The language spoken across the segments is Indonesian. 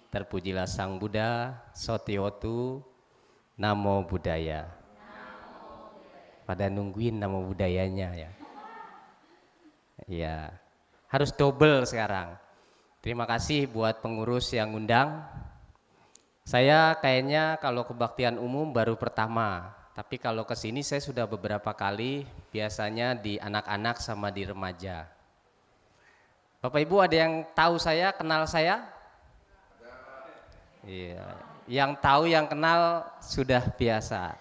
Terpujilah Sang Buddha, Sotiotu, Namo Buddhaya. Pada nungguin nama budayanya ya. Ya, harus double sekarang. Terima kasih buat pengurus yang ngundang. Saya kayaknya kalau kebaktian umum baru pertama, tapi kalau kesini saya sudah beberapa kali, biasanya di anak-anak sama di remaja. Bapak Ibu ada yang tahu saya, kenal saya? Iya, yang tahu yang kenal sudah biasa.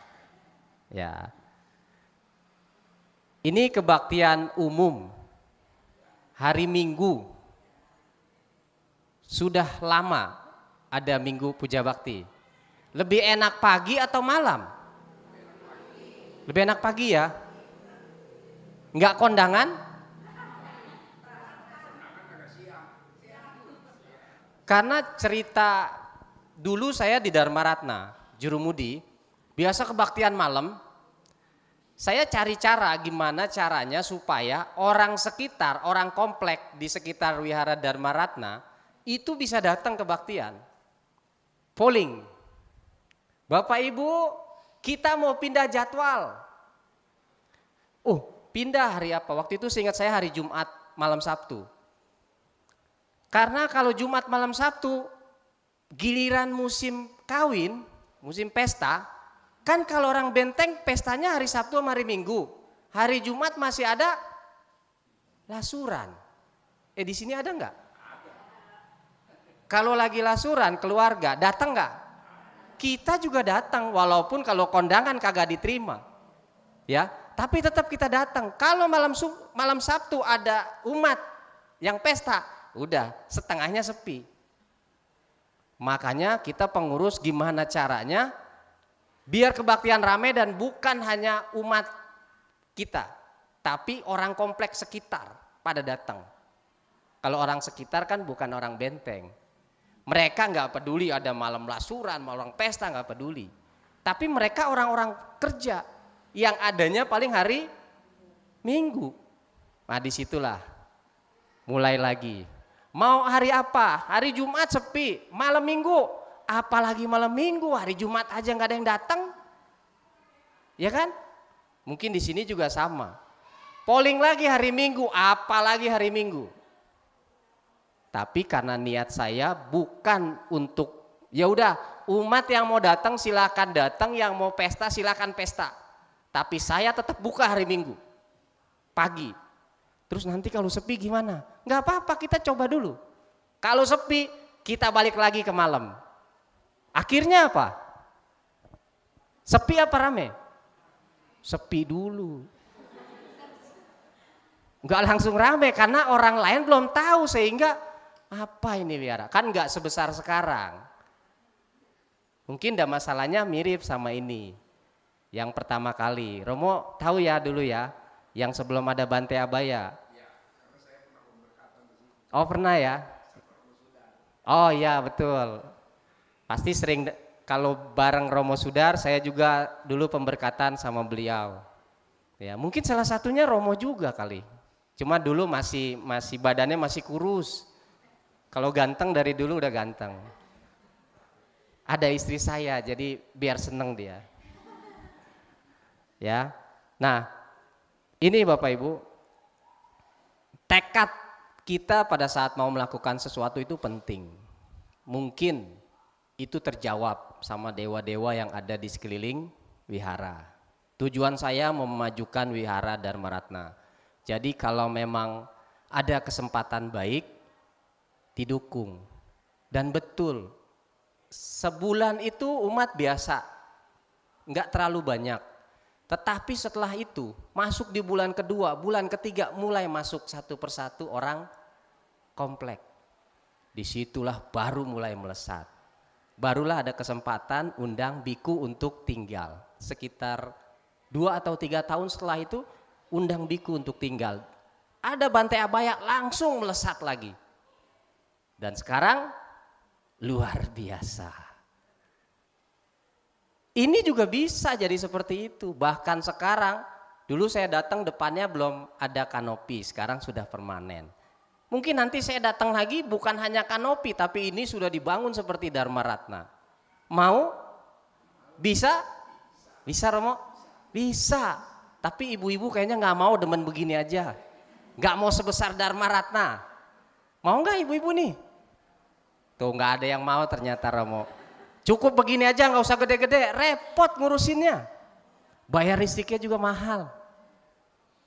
Ya. Ini kebaktian umum hari Minggu. Sudah lama ada Minggu Puja Bakti. Lebih enak pagi atau malam? Lebih enak pagi ya. Enggak kondangan? Karena cerita dulu saya di Dharma Ratna, Jurumudi, biasa kebaktian malam, saya cari cara gimana caranya supaya orang sekitar, orang komplek di sekitar Wihara Dharma Ratna itu bisa datang kebaktian. Polling. Bapak Ibu, kita mau pindah jadwal. Pindah hari apa? Waktu itu seingat saya hari Jumat malam Sabtu. Karena kalau Jumat malam Sabtu giliran musim kawin, musim pesta, kan kalau orang Benteng pestanya hari Sabtu sama hari Minggu. Hari Jumat masih ada lasuran. Di sini ada enggak? Kalau lagi lasuran keluarga datang enggak? Kita juga datang walaupun kalau kondangan kagak diterima. Ya, tapi tetap kita datang. Kalau malam Sabtu ada umat yang pesta, udah setengahnya sepi. Makanya kita pengurus gimana caranya biar kebaktian rame dan bukan hanya umat kita, tapi orang kompleks sekitar pada datang. Kalau orang sekitar kan bukan orang Benteng. Mereka nggak peduli ada malam lasuran, malam pesta nggak peduli. Tapi mereka orang-orang kerja yang adanya paling hari Minggu. Nah disitulah mulai lagi. Mau hari apa? Hari Jumat sepi, malam Minggu, apalagi malam Minggu, hari Jumat aja nggak ada yang datang, ya kan? Mungkin di sini juga sama. Polling lagi hari Minggu, apalagi hari Minggu. Tapi karena niat saya bukan untuk, ya udah umat yang mau datang silakan datang, yang mau pesta silakan pesta. Tapi saya tetap buka hari Minggu, pagi. Terus nanti kalau sepi gimana? Nggak apa-apa, kita coba dulu. Kalau sepi, kita balik lagi ke malam. Akhirnya apa? Sepi apa rame? Sepi dulu. Nggak langsung rame karena orang lain belum tahu sehingga apa ini wihara? Kan nggak sebesar sekarang. Mungkin dah masalahnya mirip sama ini. Yang pertama kali. Romo tahu ya dulu ya. Yang sebelum ada Bante Abaya. Oh pernah ya? Oh iya betul. Pasti sering kalau bareng Romo Sudar saya juga dulu pemberkatan sama beliau. Ya mungkin salah satunya Romo juga kali. Cuma dulu masih badannya masih kurus. Kalau ganteng dari dulu udah ganteng. Ada istri saya jadi biar seneng dia. Ya. Nah, ini Bapak Ibu, tekad kita pada saat mau melakukan sesuatu itu penting. Mungkin itu terjawab sama dewa-dewa yang ada di sekeliling wihara. Tujuan saya memajukan wihara Dharma Ratna. Jadi kalau memang ada kesempatan baik, didukung. Dan betul, sebulan itu umat biasa, enggak terlalu banyak. Tetapi setelah itu masuk di bulan kedua, bulan ketiga mulai masuk satu persatu orang komplek. Disitulah baru mulai melesat. Barulah ada kesempatan undang biku untuk tinggal. Sekitar 2 atau 3 tahun setelah itu undang biku untuk tinggal. Ada Bante Abaya langsung melesat lagi. Dan sekarang luar biasa. Ini juga bisa jadi seperti itu. Bahkan sekarang, dulu saya datang depannya belum ada kanopi, sekarang sudah permanen. Mungkin nanti saya datang lagi bukan hanya kanopi, tapi ini sudah dibangun seperti Dharma Ratna. Mau? Bisa? Bisa Romo? Bisa. Tapi ibu-ibu kayaknya nggak mau demen begini aja. Nggak mau sebesar Dharma Ratna. Mau nggak ibu-ibu nih? Tuh nggak ada yang mau ternyata Romo. Cukup begini aja, nggak usah gede-gede, repot ngurusinnya. Bayar listriknya juga mahal.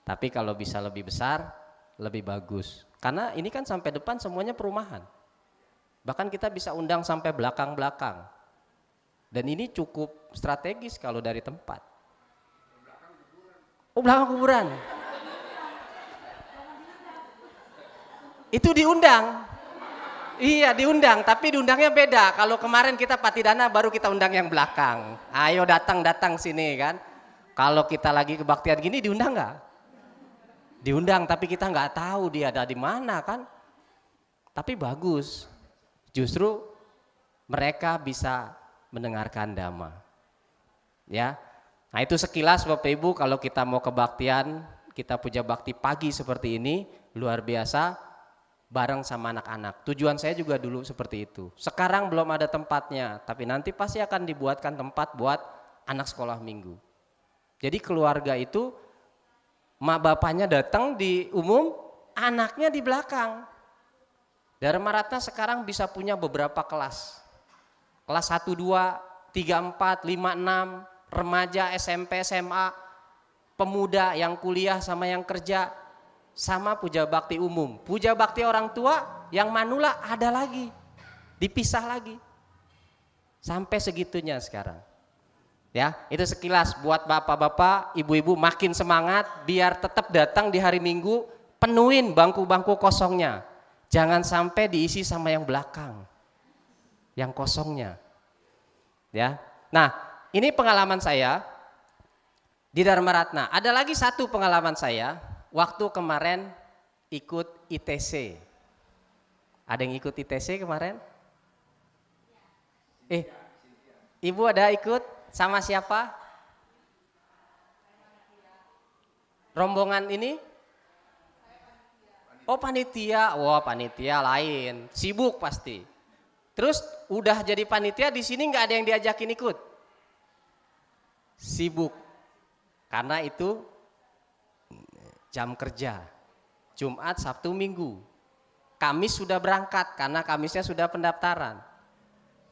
Tapi kalau bisa lebih besar, lebih bagus. Karena ini kan sampai depan semuanya perumahan. Bahkan kita bisa undang sampai belakang-belakang. Dan ini cukup strategis kalau dari tempat. Oh, belakang kuburan. Itu diundang. Iya diundang, tapi diundangnya beda. Kalau kemarin kita Patidana baru kita undang yang belakang. Ayo datang sini kan. Kalau kita lagi kebaktian gini diundang nggak? Diundang, tapi kita nggak tahu dia ada di mana kan. Tapi bagus, justru mereka bisa mendengarkan Dhamma. Ya, nah itu sekilas Bapak Ibu kalau kita mau kebaktian, kita puja bakti pagi seperti ini, luar biasa bareng sama anak-anak. Tujuan saya juga dulu seperti itu. Sekarang belum ada tempatnya, tapi nanti pasti akan dibuatkan tempat buat anak sekolah minggu. Jadi keluarga itu mak bapaknya datang di umum, anaknya di belakang. Dharma Ratna sekarang bisa punya beberapa kelas. Kelas 1, 2, 3, 4, 5, 6, remaja, SMP, SMA, pemuda yang kuliah sama yang kerja, sama puja bakti umum. Puja bakti orang tua yang manula ada lagi, dipisah lagi. Sampai segitunya sekarang. Ya, itu sekilas buat bapak-bapak, ibu-ibu makin semangat biar tetap datang di hari Minggu, penuhin bangku-bangku kosongnya. Jangan sampai diisi sama yang belakang. Yang kosongnya. Ya. Nah, ini pengalaman saya di Dharma Ratna. Ada lagi satu pengalaman saya waktu kemarin ikut ITC. Ada yang ikut ITC kemarin? Ibu ada ikut? Sama siapa? Rombongan ini? Oh panitia, wah panitia lain, sibuk pasti. Terus udah jadi panitia di sini nggak ada yang diajakin ikut? Sibuk, karena itu jam kerja, Jumat, Sabtu, Minggu. Kamis sudah berangkat karena Kamisnya sudah pendaftaran.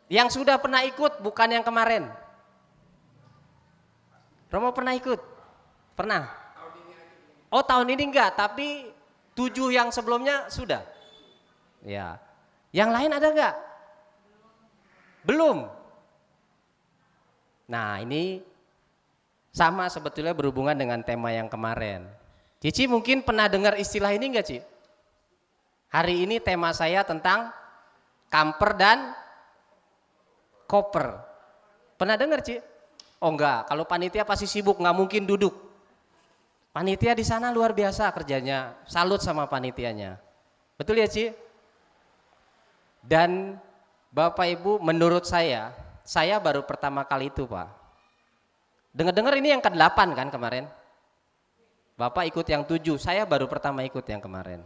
Yang sudah pernah ikut bukan yang kemarin. Romo pernah ikut? Pernah? Oh tahun ini enggak, tapi 7 yang sebelumnya sudah. Ya. Yang lain ada enggak? Belum. Nah ini sama sebetulnya berhubungan dengan tema yang kemarin. Cici mungkin pernah dengar istilah ini enggak Ci? Hari ini tema saya tentang kamper dan koper. Pernah dengar Ci? Oh enggak, kalau panitia pasti sibuk, nggak mungkin duduk. Panitia di sana luar biasa kerjanya, salut sama panitianya. Betul ya Ci? Dan Bapak Ibu menurut saya baru pertama kali itu Pak. Dengar-dengar ini yang ke-8 kan kemarin? Bapak ikut yang 7, saya baru pertama ikut yang kemarin.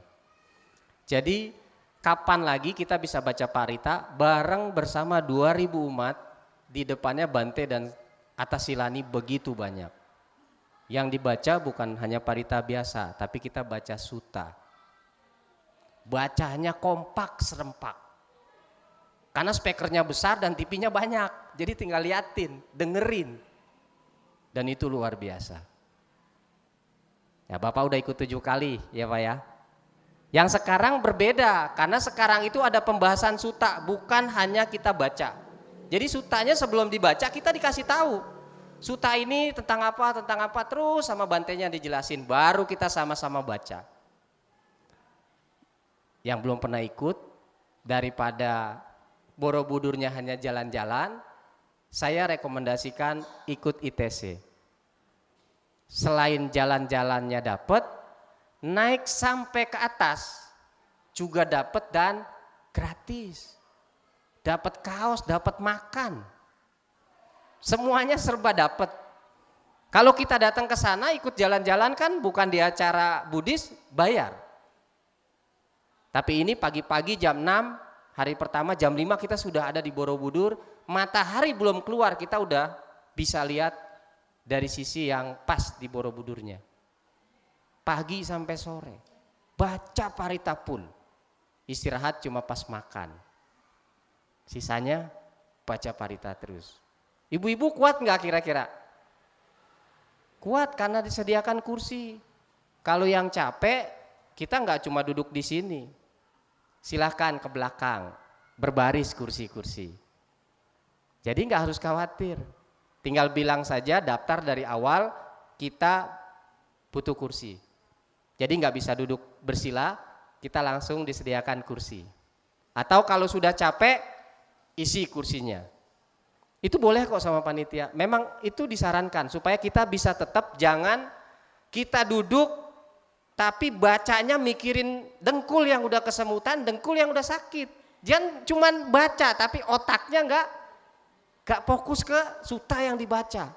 Jadi kapan lagi kita bisa baca parita bareng bersama 2000 umat, di depannya Bante dan atas silani begitu banyak. Yang dibaca bukan hanya parita biasa, tapi kita baca sutta. Bacanya kompak, serempak. Karena speakernya besar dan TV-nya banyak, jadi tinggal liatin, dengerin. Dan itu luar biasa. Ya Bapak udah ikut 7 kali ya Pak ya. Yang sekarang berbeda, karena sekarang itu ada pembahasan sutta, bukan hanya kita baca. Jadi sutanya sebelum dibaca kita dikasih tahu. Sutta ini tentang apa, terus sama bantenya dijelasin. Baru kita sama-sama baca. Yang belum pernah ikut, daripada Borobudurnya hanya jalan-jalan, saya rekomendasikan ikut ITC. Selain jalan-jalannya dapat, naik sampai ke atas juga dapat dan gratis. Dapat kaos, dapat makan. Semuanya serba dapat. Kalau kita datang ke sana ikut jalan-jalan kan bukan di acara Buddhis, bayar. Tapi ini pagi-pagi jam 6, hari pertama jam 5 kita sudah ada di Borobudur, matahari belum keluar kita udah bisa lihat dari sisi yang pas di Borobudurnya. Pagi sampai sore, baca Parita Pul, istirahat cuma pas makan. Sisanya baca Parita terus. Ibu-ibu kuat nggak kira-kira? Kuat karena disediakan kursi. Kalau yang capek, kita nggak cuma duduk di sini. Silahkan ke belakang, berbaris kursi-kursi. Jadi nggak harus khawatir. Tinggal bilang saja daftar dari awal, kita butuh kursi. Jadi nggak bisa duduk bersila, kita langsung disediakan kursi. Atau kalau sudah capek, isi kursinya. Itu boleh kok sama panitia. Memang itu disarankan supaya kita bisa tetap, jangan kita duduk tapi bacanya mikirin dengkul yang udah kesemutan, dengkul yang udah sakit. Jangan cuman baca tapi otaknya enggak fokus ke suta yang dibaca.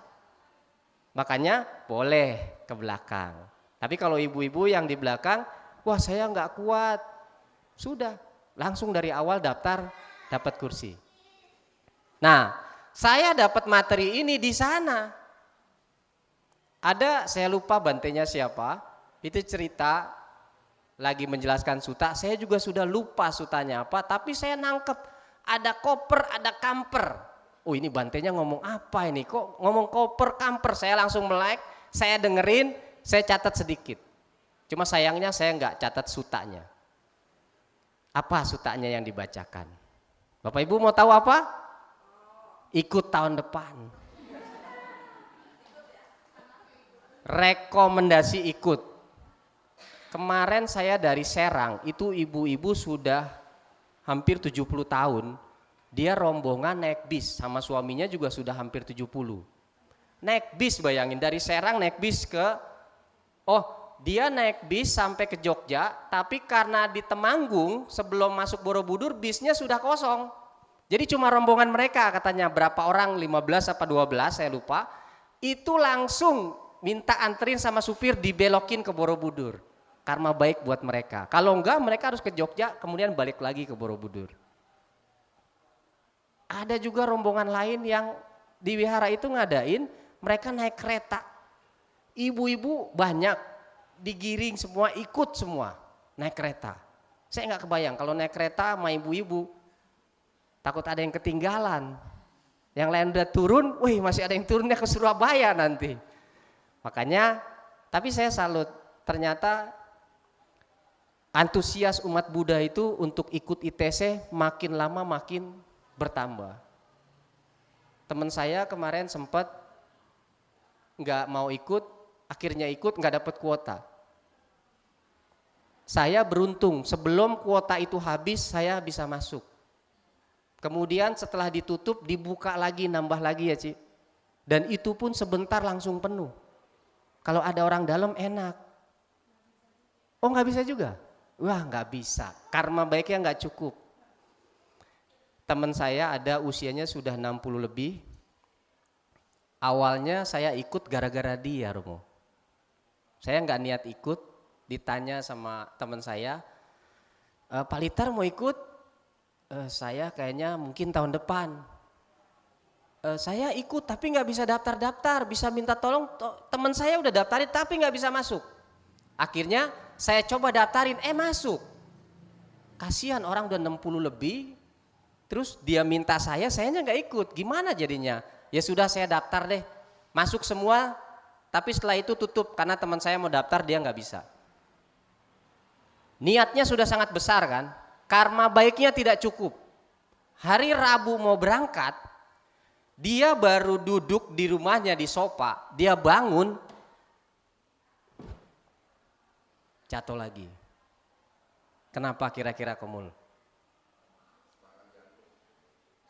Makanya boleh ke belakang. Tapi kalau ibu-ibu yang di belakang, wah saya enggak kuat. Sudah, langsung dari awal daftar dapat kursi. Nah, saya dapat materi ini di sana. Ada, saya lupa bantenya siapa. Itu cerita lagi menjelaskan suta, saya juga sudah lupa sutanya apa, tapi saya nangkep ada koper, ada kamper. Oh ini bantenya ngomong apa ini, kok ngomong koper, kamper. Saya langsung melek, saya dengerin, saya catat sedikit. Cuma sayangnya saya nggak catat sutanya. Apa sutanya yang dibacakan? Bapak Ibu mau tahu apa? Ikut tahun depan. Rekomendasi ikut. Kemarin saya dari Serang, itu ibu-ibu sudah hampir 70 tahun. Dia rombongan naik bis, sama suaminya juga sudah hampir 70. Naik bis, bayangin dari Serang naik bis dia naik bis sampai ke Jogja, tapi karena di Temanggung sebelum masuk Borobudur bisnya sudah kosong. Jadi cuma rombongan mereka, katanya berapa orang, 15 apa 12 saya lupa. Itu langsung minta anterin sama supir dibelokin ke Borobudur. Karma baik buat mereka. Kalau enggak mereka harus ke Jogja kemudian balik lagi ke Borobudur. Ada juga rombongan lain yang di wihara itu ngadain, mereka naik kereta. Ibu-ibu banyak digiring semua, ikut semua naik kereta. Saya nggak kebayang kalau naik kereta sama ibu-ibu, takut ada yang ketinggalan. Yang lain udah turun, wih masih ada yang turunnya ke Surabaya nanti. Makanya, tapi saya salut, ternyata antusias umat Buddha itu untuk ikut ITC makin lama makin bertambah. Teman saya kemarin sempat nggak mau ikut, akhirnya ikut nggak dapat kuota. Saya beruntung, sebelum kuota itu habis saya bisa masuk. Kemudian setelah ditutup dibuka lagi, nambah lagi ya Ci. Dan itu pun sebentar langsung penuh. Kalau ada orang dalam enak. Oh nggak bisa juga? Wah nggak bisa, karma baiknya nggak cukup. Teman saya ada usianya sudah 60 lebih. Awalnya saya ikut gara-gara dia, Romo. Saya nggak niat ikut, ditanya sama teman saya, Pak Litar mau ikut? Saya kayaknya mungkin tahun depan. Saya ikut tapi nggak bisa daftar-daftar, bisa minta tolong, teman saya udah daftarin tapi nggak bisa masuk. Akhirnya saya coba daftarin, masuk. Kasihan orang udah 60 lebih, terus dia minta sayanya nggak ikut, gimana jadinya? Ya sudah saya daftar deh, masuk semua, tapi setelah itu tutup karena teman saya mau daftar dia nggak bisa. Niatnya sudah sangat besar kan, karma baiknya tidak cukup. Hari Rabu mau berangkat, dia baru duduk di rumahnya di sofa, dia bangun, jatuh lagi. Kenapa kira-kira Komul?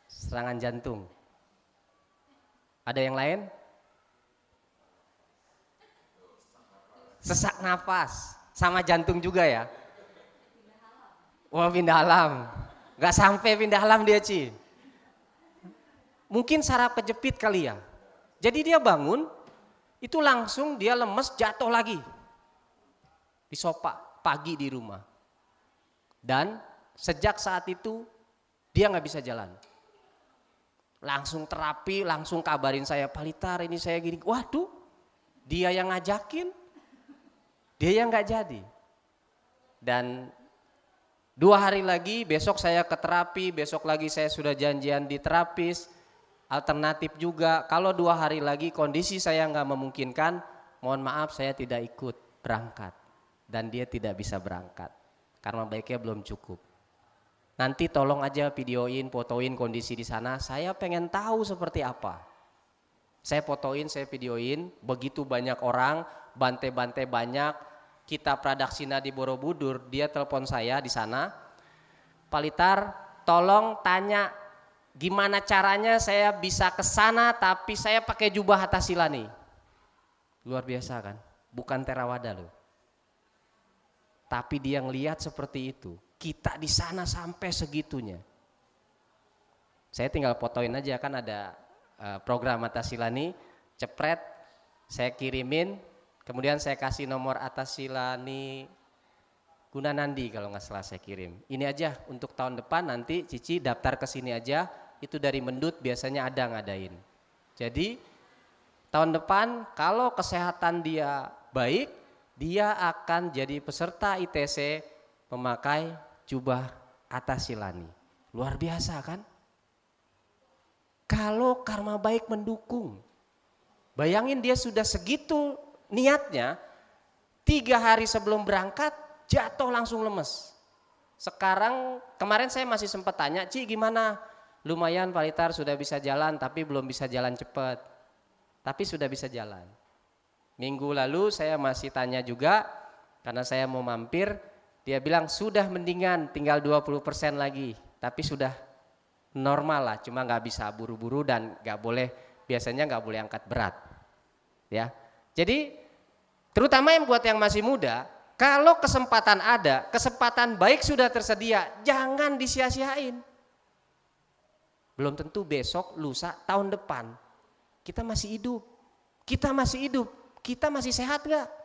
Serangan jantung. Ada yang lain? Sesak nafas. Sama jantung juga ya? Wah pindah alam. Gak sampai pindah alam dia Ci. Mungkin saraf kejepit kali ya. Jadi dia bangun, itu langsung dia lemes jatuh lagi. Di sofa pagi di rumah. Dan sejak saat itu dia nggak bisa jalan. Langsung terapi, langsung kabarin saya, Pak Litar ini saya gini. Waduh, dia yang ngajakin, dia yang nggak jadi. Dan 2 hari lagi besok saya ke terapi, besok lagi saya sudah janjian di terapis, alternatif juga. Kalau 2 hari lagi kondisi saya nggak memungkinkan, mohon maaf saya tidak ikut berangkat. Dan dia tidak bisa berangkat, karena baiknya belum cukup. Nanti tolong aja videoin, fotoin kondisi di sana. Saya pengen tahu seperti apa. Saya fotoin, saya videoin. Begitu banyak orang, bantai-bantai banyak. Kita Pradaksina di Borobudur, dia telepon saya di sana. Pak Litar, tolong tanya gimana caranya saya bisa ke sana tapi saya pakai jubah Hatasilani. Luar biasa kan? Bukan Theravada loh. Tapi dia ngelihat seperti itu. Kita di sana sampai segitunya. Saya tinggal fotoin aja, kan ada program Hatasilani, cepret, saya kirimin, kemudian saya kasih nomor Hatasilani Gunanandi kalau nggak salah saya kirim. Ini aja untuk tahun depan, nanti Cici daftar ke sini aja, itu dari Mendut biasanya ada ngadain. Jadi tahun depan kalau kesehatan dia baik, dia akan jadi peserta ITC memakai jubah Hatasilani. Luar biasa kan? Kalau karma baik mendukung. Bayangin dia sudah segitu niatnya, 3 hari sebelum berangkat jatuh langsung lemes. Sekarang kemarin saya masih sempat tanya, Ci gimana? Lumayan Pak Litar sudah bisa jalan tapi belum bisa jalan cepat. Tapi sudah bisa jalan. Minggu lalu saya masih tanya juga karena saya mau mampir. Dia bilang sudah mendingan, tinggal 20% lagi, tapi sudah normal lah, cuma nggak bisa buru-buru dan biasanya nggak boleh angkat berat, ya. Jadi terutama yang buat yang masih muda, kalau kesempatan ada, kesempatan baik sudah tersedia, jangan disia-siain. Belum tentu besok, lusa, tahun depan kita masih hidup, kita masih sehat nggak?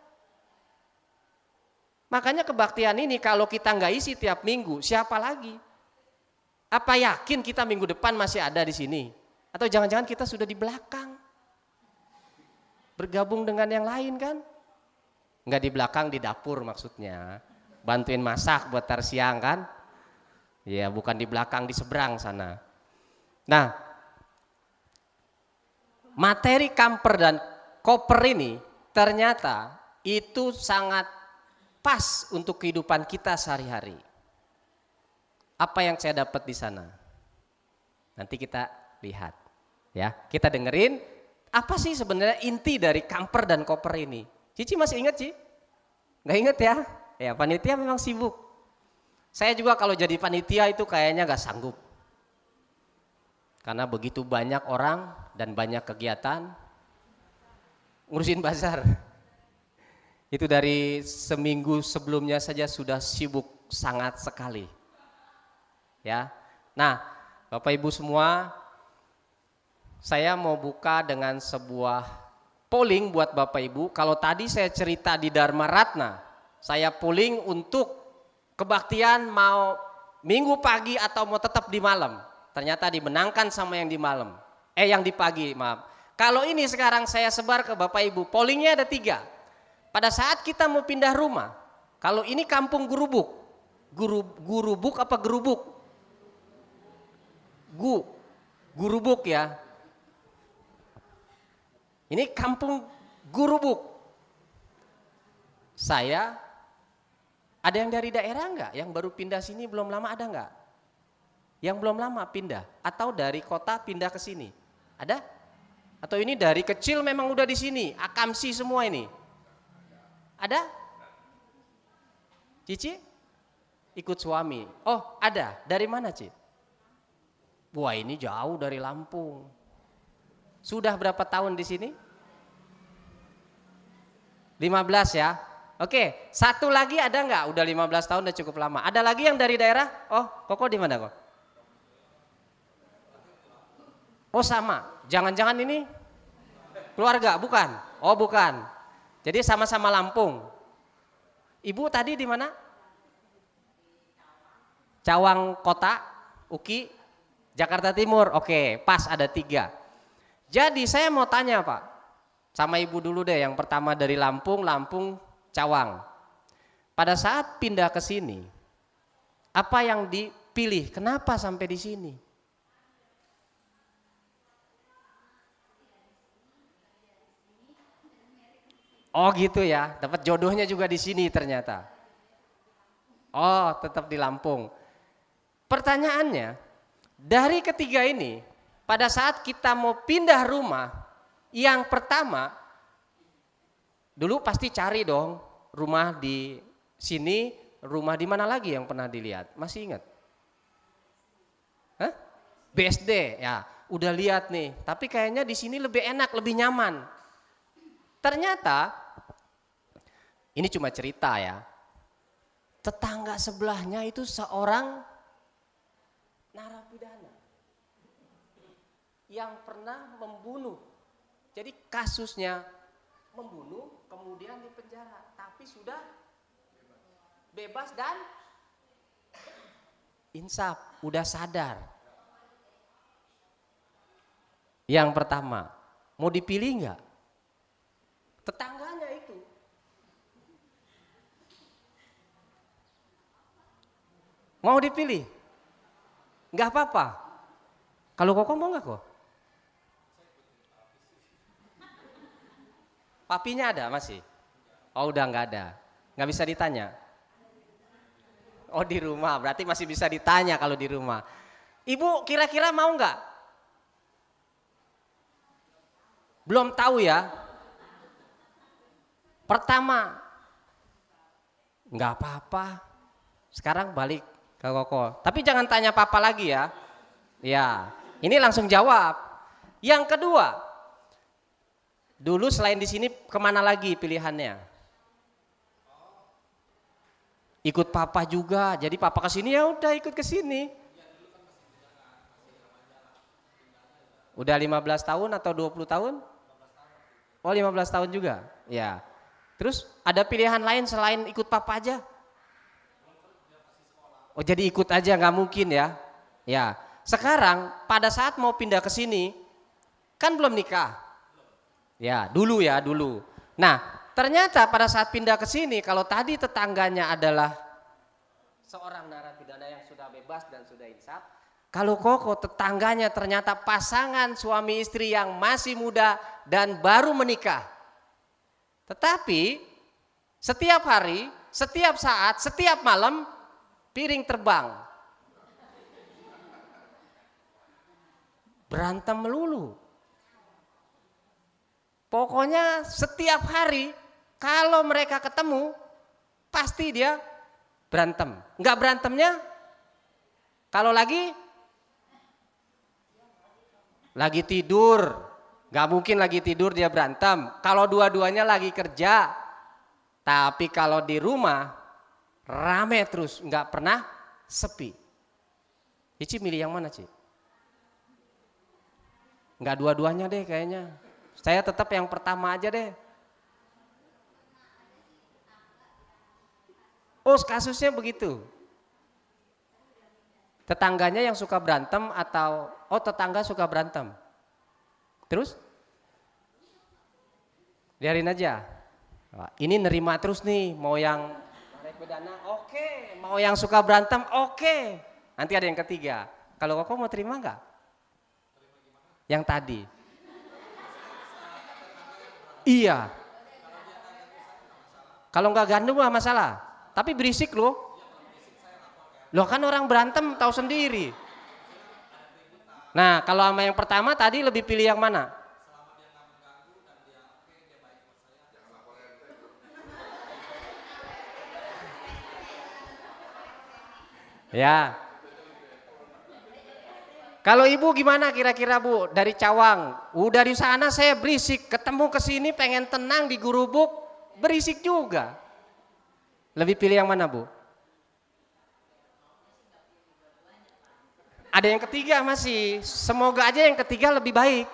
Makanya kebaktian ini kalau kita nggak isi tiap minggu, siapa lagi? Apa yakin kita minggu depan masih ada di sini? Atau jangan-jangan kita sudah di belakang? Bergabung dengan yang lain kan? Nggak di belakang, di dapur maksudnya. Bantuin masak buat tar siang kan? Ya bukan di belakang, di seberang sana. Nah, materi kamper dan koper ini ternyata itu sangat pas untuk kehidupan kita sehari-hari. Apa yang saya dapat di sana? Nanti kita lihat, ya. Kita dengerin apa sih sebenarnya inti dari kamper dan koper ini. Cici masih ingat, Ci? Nggak ingat ya? Ya panitia memang sibuk. Saya juga kalau jadi panitia itu kayaknya nggak sanggup. Karena begitu banyak orang dan banyak kegiatan ngurusin bazar. Itu dari seminggu sebelumnya saja sudah sibuk sangat sekali. Ya. Nah, Bapak Ibu semua, saya mau buka dengan sebuah polling buat Bapak Ibu. Kalau tadi saya cerita di Dharma Ratna, saya polling untuk kebaktian mau minggu pagi atau mau tetap di malam. Ternyata dimenangkan sama yang di malam. Yang di pagi, maaf. Kalau ini sekarang saya sebar ke Bapak Ibu, pollingnya ada 3. Pada saat kita mau pindah rumah, kalau ini kampung Gurubuk, Gurubuk apa Gerubuk? Gurubuk ya. Ini kampung Gurubuk. Saya, ada yang dari daerah enggak? Yang baru pindah sini belum lama ada enggak? Yang belum lama pindah? Atau dari kota pindah ke sini? Ada? Atau ini dari kecil memang udah di sini, akamsi semua ini? Ada? Cici? Ikut suami. Oh ada, dari mana Ci? Wah ini jauh dari Lampung. Sudah berapa tahun di sini? 15 ya. Oke, satu lagi ada nggak? Udah 15 tahun udah cukup lama. Ada lagi yang dari daerah? Oh, Koko di mana kok? Oh sama. Jangan-jangan ini keluarga? Bukan. Oh bukan. Jadi sama-sama Lampung. Ibu tadi di mana? Cawang Kota, UKI, Jakarta Timur. Oke, pas ada 3. Jadi saya mau tanya Pak, sama Ibu dulu deh, yang pertama dari Lampung, Cawang. Pada saat pindah ke sini, apa yang dipilih? Kenapa sampai di sini? Oh gitu ya, dapat jodohnya juga di sini ternyata. Oh, tetap di Lampung. Pertanyaannya, dari ketiga ini, pada saat kita mau pindah rumah, yang pertama, dulu pasti cari dong rumah di sini, rumah di mana lagi yang pernah dilihat? Masih ingat? Hah? BSD, ya, udah lihat nih. Tapi kayaknya di sini lebih enak, lebih nyaman. Ternyata, ini cuma cerita ya, tetangga sebelahnya itu seorang narapidana yang pernah membunuh. Jadi kasusnya membunuh kemudian dipenjara, tapi sudah bebas dan insaf, udah sadar. Yang pertama, mau dipilih nggak? Tetangganya itu. Mau dipilih? Nggak apa-apa. Kalau Koko mau nggak kok? Papinya ada masih? Oh udah nggak ada. Nggak bisa ditanya? Oh di rumah, berarti masih bisa ditanya kalau di rumah. Ibu kira-kira mau nggak? Belum tahu ya. Pertama, nggak apa-apa. Sekarang balik ke Koko. Tapi jangan tanya papa lagi ya. Ya, ini langsung jawab. Yang kedua, dulu selain di sini kemana lagi pilihannya? Ikut papa juga. Jadi papa ke sini ya udah ikut ke sini. Udah 15 tahun atau 20 tahun? Oh 15 tahun juga. Ya. Terus ada pilihan lain selain ikut papa aja? Oh jadi ikut aja nggak mungkin ya? Ya. Sekarang pada saat mau pindah ke sini kan belum nikah. Ya dulu ya dulu. Nah ternyata pada saat pindah ke sini kalau tadi tetangganya adalah seorang narapidana yang sudah bebas dan sudah insaf. Kalau Koko tetangganya ternyata pasangan suami istri yang masih muda dan baru menikah. Tetapi setiap hari, setiap saat, setiap malam piring terbang. Berantem melulu. Pokoknya setiap hari kalau mereka ketemu pasti dia berantem. Enggak berantemnya kalau lagi tidur. Enggak mungkin lagi tidur dia berantem. Kalau dua-duanya lagi kerja. Tapi kalau di rumah rame terus, enggak pernah sepi. Cici milih yang mana, Ci? Enggak dua-duanya deh kayaknya. Saya tetap yang pertama aja deh. Oh kasusnya begitu. Tetangganya yang suka berantem atau tetangga suka berantem. Terus? Biarin aja. Ini nerima terus nih, mau yang narapidana oke, mau yang suka berantem oke. Nanti ada yang ketiga. Kalau Koko mau terima nggak? Yang tadi. Iya. Kalau nggak gandum nggak masalah. Tapi berisik loh. Loh kan orang berantem tahu sendiri. Nah kalau sama yang pertama tadi lebih pilih yang mana? Ya. Kalau ibu gimana kira-kira Bu? Dari Cawang. Dari sana saya berisik, ketemu ke sini pengen tenang di Gurubuk, berisik juga. Lebih pilih yang mana Bu? Ada yang ketiga masih. Semoga aja yang ketiga lebih baik.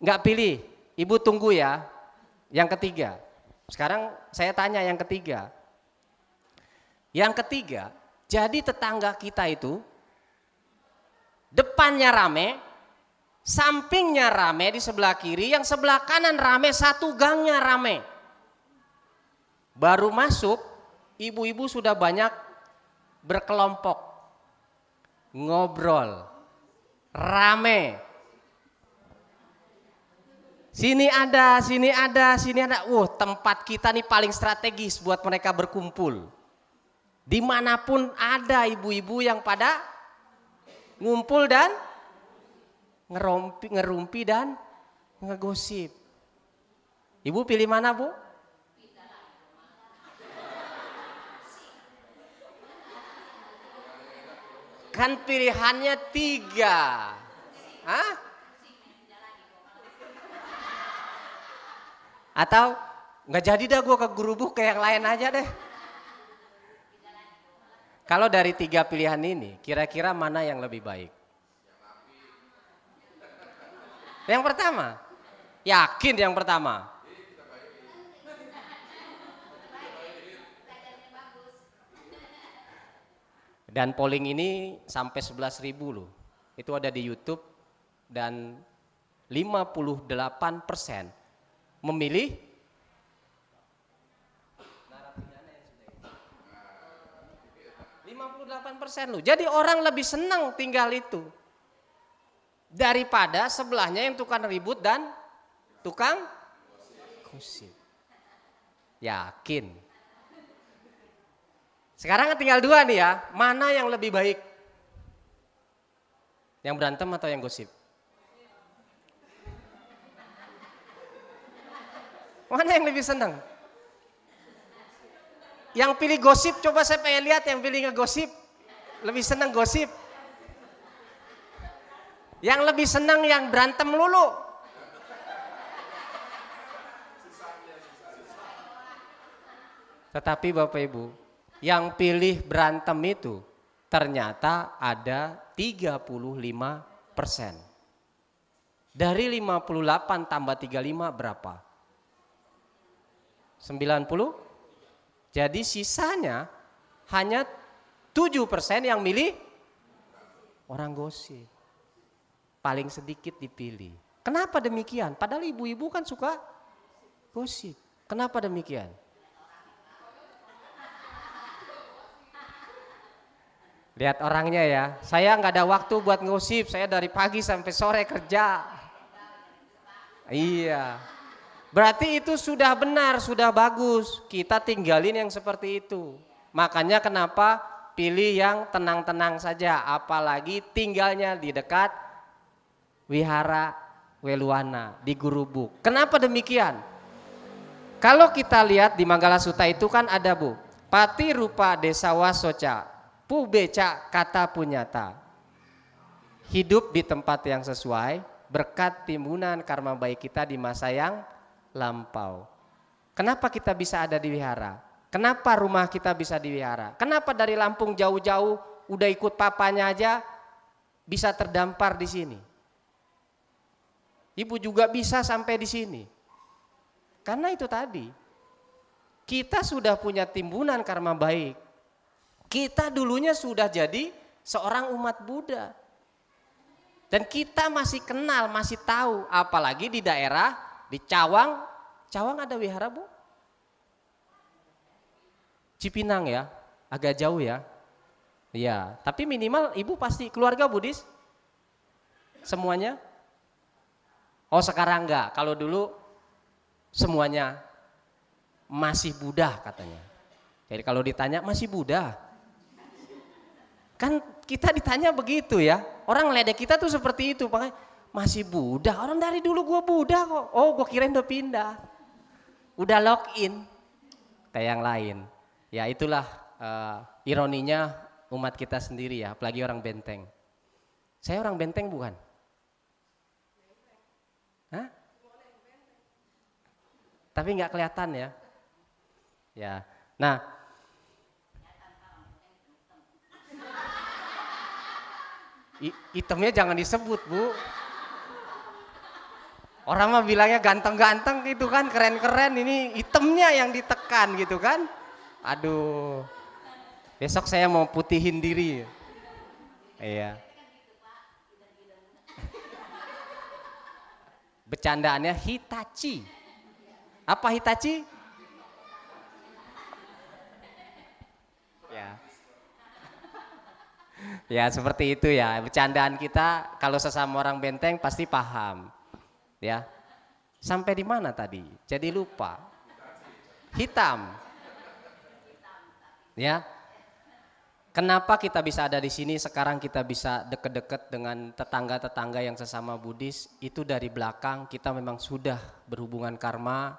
Nggak pilih. Ibu tunggu ya. Yang ketiga. Sekarang saya tanya yang ketiga. Yang ketiga, Jadi tetangga kita itu depannya rame, sampingnya rame di sebelah kiri, yang sebelah kanan rame, satu gangnya rame. Baru masuk, ibu-ibu sudah banyak berkelompok, ngobrol, rame. Sini ada, sini ada, sini ada. Tempat kita nih paling strategis buat mereka berkumpul. Dimanapun ada ibu-ibu yang pada ngumpul dan ngerumpi dan ngegosip. Ibu pilih mana, Bu? Kan pilihannya 3. Hah? Atau nggak jadi dah gue ke Gurubuk, ke yang lain aja deh. Kalau dari 3 pilihan ini, kira-kira mana yang lebih baik? Yang pertama, yakin yang pertama. Dan polling ini sampai 11.000 loh. Itu ada di YouTube dan 58% memilih 58% loh. Jadi orang lebih senang tinggal itu daripada sebelahnya yang tukang ribut dan tukang gosip. Yakin. Sekarang tinggal 2 nih ya, mana yang lebih baik? Yang berantem atau yang gosip? Mana yang lebih senang? Yang pilih gosip, coba saya pengen lihat yang pilih ngegosip. Lebih senang gosip. Yang lebih senang yang berantem lulu. Tetapi Bapak Ibu, yang pilih berantem itu ternyata ada 35%. Dari 58 tambah 35 berapa? 90? Jadi sisanya hanya 7% yang milih orang gosip. Paling sedikit dipilih. Kenapa demikian? Padahal ibu-ibu kan suka gosip. Kenapa demikian? Lihat orangnya ya. Saya nggak ada waktu buat ngosip. Saya dari pagi sampai sore kerja. Iya. Berarti itu sudah benar, sudah bagus. Kita tinggalin yang seperti itu. Makanya kenapa pilih yang tenang-tenang saja. Apalagi tinggalnya di dekat Wihara Weluwana di Gurubuk. Kenapa demikian? Kalau kita lihat di Manggala Sutta itu kan ada Bu, Pati Rupa Desa Wasoca, Pubeca Kata Punyata. Hidup di tempat yang sesuai berkat timbunan karma baik kita di masa yang lampau. Kenapa kita bisa ada di wihara? Kenapa rumah kita bisa di wihara? Kenapa dari Lampung jauh-jauh udah ikut papanya aja bisa terdampar di sini? Ibu juga bisa sampai di sini. Karena itu tadi, kita sudah punya timbunan karma baik. Kita dulunya sudah jadi seorang umat Buddha. Dan kita masih kenal, masih tahu, apalagi di daerah di Cawang. Cawang ada wihara Bu? Cipinang ya, agak jauh ya. Iya, tapi minimal ibu pasti keluarga Buddhis? Semuanya? Oh sekarang enggak, kalau dulu semuanya masih Buddha katanya. Jadi kalau ditanya masih Buddha. Kan kita ditanya begitu ya, orang ledek kita tuh seperti itu, makanya masih Buddha, orang dari dulu gua Buddha kok. Oh gua kirain udah pindah, udah login kayak yang lain. Ya itulah ironinya umat kita sendiri ya, apalagi orang Benteng. Saya orang Benteng bukan? Hah? Tapi nggak kelihatan ya. Ya, nah itemnya jangan disebut Bu. Orang mah bilangnya ganteng-ganteng gitu kan, keren-keren, ini itemnya yang ditekan gitu kan. Aduh. Besok saya mau putihin diri. Iya. Bercandaannya Hitachi. Apa Hitachi? Ya. Ya seperti itu ya. Bercandaan kita kalau sesama orang Benteng pasti paham. Ya. Sampai di mana tadi? Jadi lupa. Hitam. Ya. Kenapa kita bisa ada di sini sekarang, kita bisa deket-deket dengan tetangga-tetangga yang sesama Buddhis, itu dari belakang kita memang sudah berhubungan karma,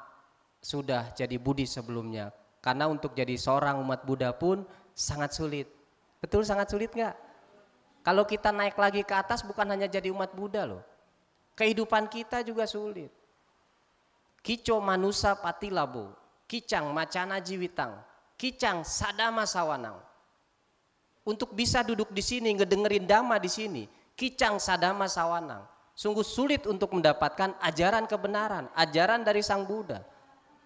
sudah jadi Buddhis sebelumnya. Karena untuk jadi seorang umat Buddha pun sangat sulit. Betul sangat sulit nggak? Kalau kita naik lagi ke atas bukan hanya jadi umat Buddha loh. Kehidupan kita juga sulit. Kico manusa patilabo, kicang macana jiwitang, kicang sadama sawanang. Untuk bisa duduk di sini, ngedengerin dhamma di sini, kicang sadama sawanang. Sungguh sulit untuk mendapatkan ajaran kebenaran, ajaran dari Sang Buddha.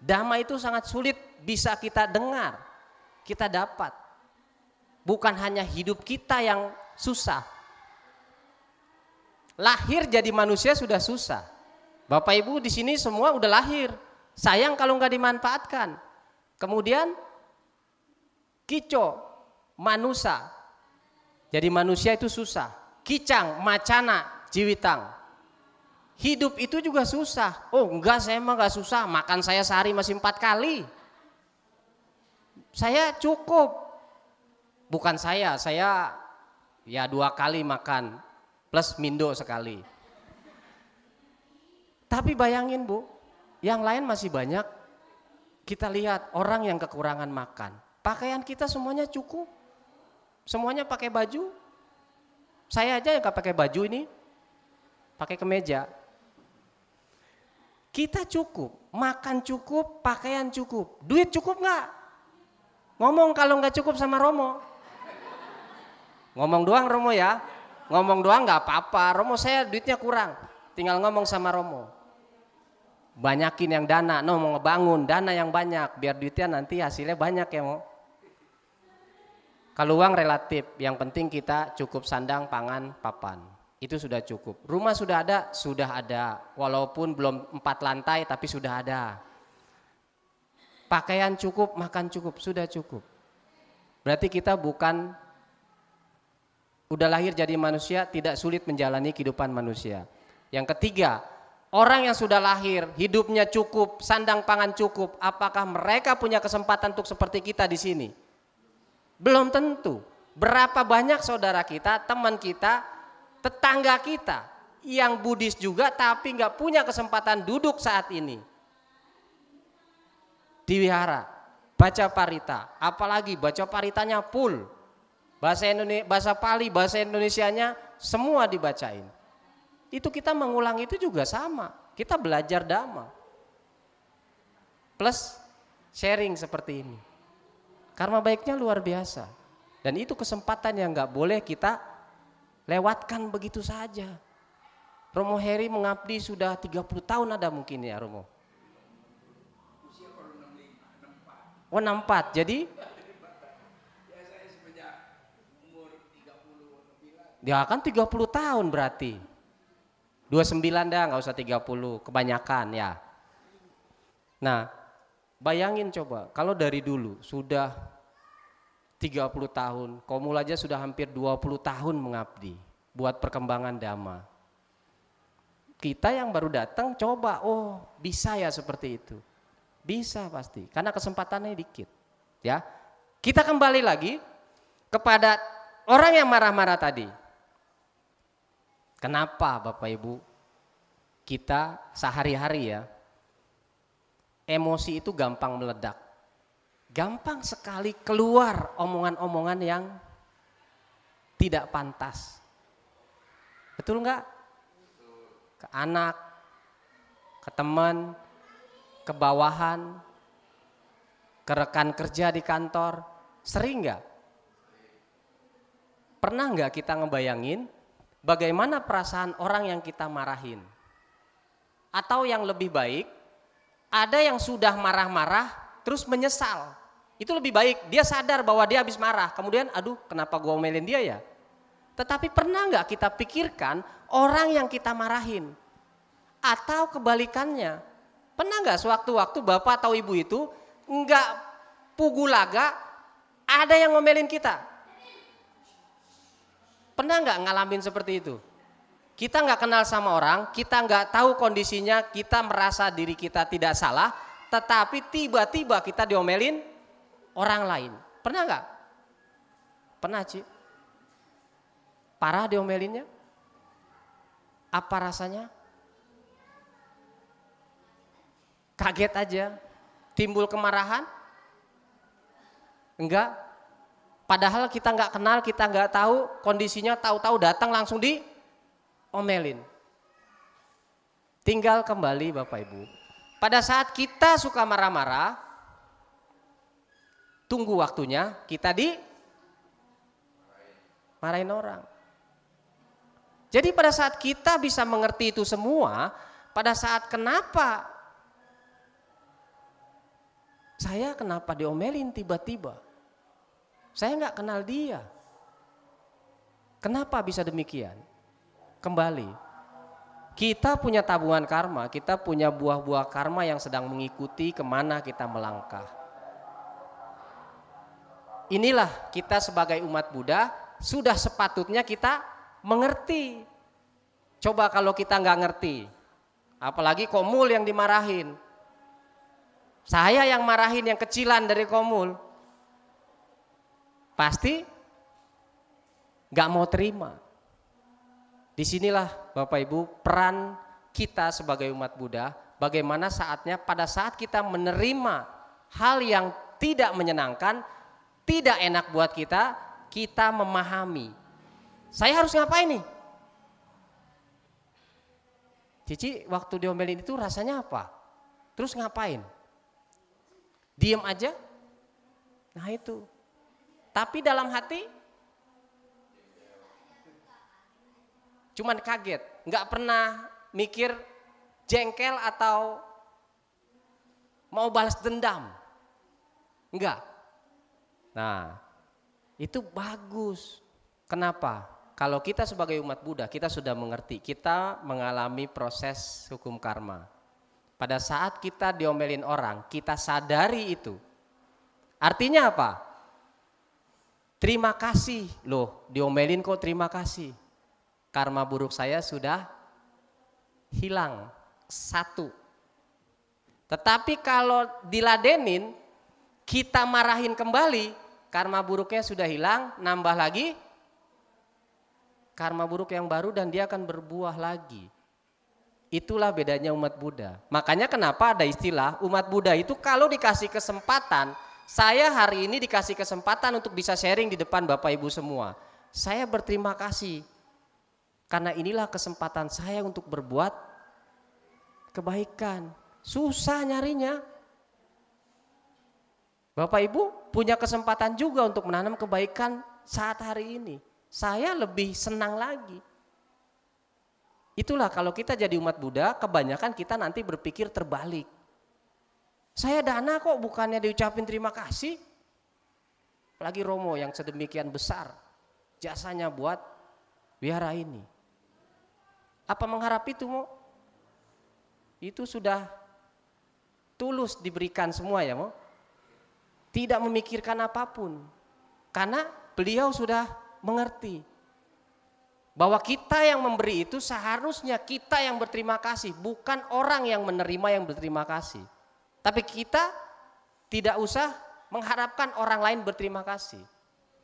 Dhamma itu sangat sulit bisa kita dengar, kita dapat. Bukan hanya hidup kita yang susah. Lahir jadi manusia sudah susah. Bapak Ibu di sini semua udah lahir. Sayang kalau nggak dimanfaatkan. Kemudian kico manusa. Jadi manusia itu susah. Kicang macana jiwitang. Hidup itu juga susah. Oh enggak, saya mah enggak susah. Makan saya sehari masih 4 kali. Saya cukup. Bukan saya ya 2 kali makan. Plus mindo sekali. Tapi bayangin Bu, yang lain masih banyak. Kita lihat orang yang kekurangan makan. Pakaian kita semuanya cukup. Semuanya pakai baju. Saya aja yang gak pakai baju ini. Pakai kemeja. Kita cukup, makan cukup, pakaian cukup. Duit cukup gak? Ngomong kalau gak cukup sama Romo. Ngomong doang Romo ya. Ngomong doang gak apa-apa. Romo saya duitnya kurang. Tinggal ngomong sama Romo. Banyakin yang dana. No, mau ngebangun dana yang banyak. Biar duitnya nanti hasilnya banyak ya Mo. Kalau uang relatif, yang penting kita cukup sandang, pangan, papan. Itu sudah cukup. Rumah sudah ada. Walaupun belum 4 lantai tapi sudah ada. Pakaian cukup, makan cukup, sudah cukup. Berarti kita bukan udah lahir jadi manusia, tidak sulit menjalani kehidupan manusia. Yang ketiga, orang yang sudah lahir, hidupnya cukup, sandang pangan cukup, apakah mereka punya kesempatan untuk seperti kita di sini? Belum tentu. Berapa banyak saudara kita, teman kita, tetangga kita yang Buddhis juga tapi nggak punya kesempatan duduk saat ini di wihara baca parita, apalagi baca paritanya full bahasa Indonesia, bahasa Pali, bahasa Indonesianya semua dibacain. Itu kita mengulang itu juga sama. Kita belajar dhamma plus sharing seperti ini. Karma baiknya luar biasa. Dan itu kesempatan yang gak boleh kita lewatkan begitu saja. Romo Heri mengabdi sudah 30 tahun ada mungkin ya Romo. Oh 64, jadi? Ya kan 30 tahun berarti. 29 dah, gak usah 30, kebanyakan ya. Nah, bayangin coba, kalau dari dulu sudah 30 tahun, Komul aja sudah hampir 20 tahun mengabdi buat perkembangan dhamma. Kita yang baru datang coba, oh bisa ya seperti itu. Bisa pasti, karena kesempatannya dikit. Ya, kita kembali lagi kepada orang yang marah-marah tadi. Kenapa Bapak Ibu kita sehari-hari ya, emosi itu gampang meledak. Gampang sekali keluar omongan-omongan yang tidak pantas. Betul enggak? Ke anak, ke teman, ke bawahan, ke rekan kerja di kantor. Sering enggak? Pernah enggak kita ngebayangin bagaimana perasaan orang yang kita marahin? Atau yang lebih baik, ada yang sudah marah-marah terus menyesal. Itu lebih baik, dia sadar bahwa dia habis marah, kemudian aduh kenapa gua omelin dia ya. Tetapi pernah nggak kita pikirkan orang yang kita marahin? Atau kebalikannya, pernah nggak sewaktu-waktu bapak atau ibu itu nggak pugulaga ada yang ngomelin kita? Pernah nggak ngalamin seperti itu? Kita nggak kenal sama orang, kita nggak tahu kondisinya, kita merasa diri kita tidak salah, tetapi tiba-tiba kita diomelin orang lain. Pernah nggak? Pernah, Ci? Parah diomelinnya? Apa rasanya? Kaget aja? Timbul kemarahan? Enggak? Padahal kita nggak kenal, kita nggak tahu kondisinya, tahu-tahu datang langsung diomelin. Tinggal kembali Bapak Ibu. Pada saat kita suka marah-marah, tunggu waktunya kita marahin orang. Jadi pada saat kita bisa mengerti itu semua, pada saat kenapa diomelin tiba-tiba? Saya nggak kenal dia. Kenapa bisa demikian? Kembali, kita punya tabungan karma, kita punya buah-buah karma yang sedang mengikuti kemana kita melangkah. Inilah kita sebagai umat Buddha sudah sepatutnya kita mengerti. Coba kalau kita nggak ngerti, apalagi komul yang dimarahin. Saya yang marahin yang kecilan dari komul, pasti nggak mau terima. Disinilah Bapak Ibu peran kita sebagai umat Buddha. Bagaimana saatnya pada saat kita menerima hal yang tidak menyenangkan, tidak enak buat kita, kita memahami. Saya harus ngapain nih? Cici waktu diomelin itu rasanya apa? Terus ngapain? Diem aja? Nah itu. Tapi dalam hati cuman kaget, nggak pernah mikir jengkel atau mau balas dendam. Enggak. Nah, itu bagus. Kenapa? Kalau kita sebagai umat Buddha, kita sudah mengerti, kita mengalami proses hukum karma. Pada saat kita diomelin orang, kita sadari itu. Artinya apa? Terima kasih. Loh, diomelin kok terima kasih. Karma buruk saya sudah hilang satu. Tetapi kalau diladenin, kita marahin kembali, karma buruknya sudah hilang, nambah lagi karma buruk yang baru dan dia akan berbuah lagi. Itulah bedanya umat Buddha. Makanya kenapa ada istilah umat Buddha itu kalau dikasih kesempatan, saya hari ini dikasih kesempatan untuk bisa sharing di depan Bapak Ibu semua. Saya berterima kasih karena inilah kesempatan saya untuk berbuat kebaikan. Susah nyarinya. Bapak Ibu punya kesempatan juga untuk menanam kebaikan saat hari ini. Saya lebih senang lagi. Itulah kalau kita jadi umat Buddha, kebanyakan kita nanti berpikir terbalik. Saya dana kok bukannya diucapin terima kasih. Apalagi Romo yang sedemikian besar jasanya buat wihara ini. Apa mengharap itu Mo? Itu sudah tulus diberikan semua ya Mo. Tidak memikirkan apapun. Karena beliau sudah mengerti bahwa kita yang memberi itu seharusnya kita yang berterima kasih, bukan orang yang menerima yang berterima kasih. Tapi kita tidak usah mengharapkan orang lain berterima kasih.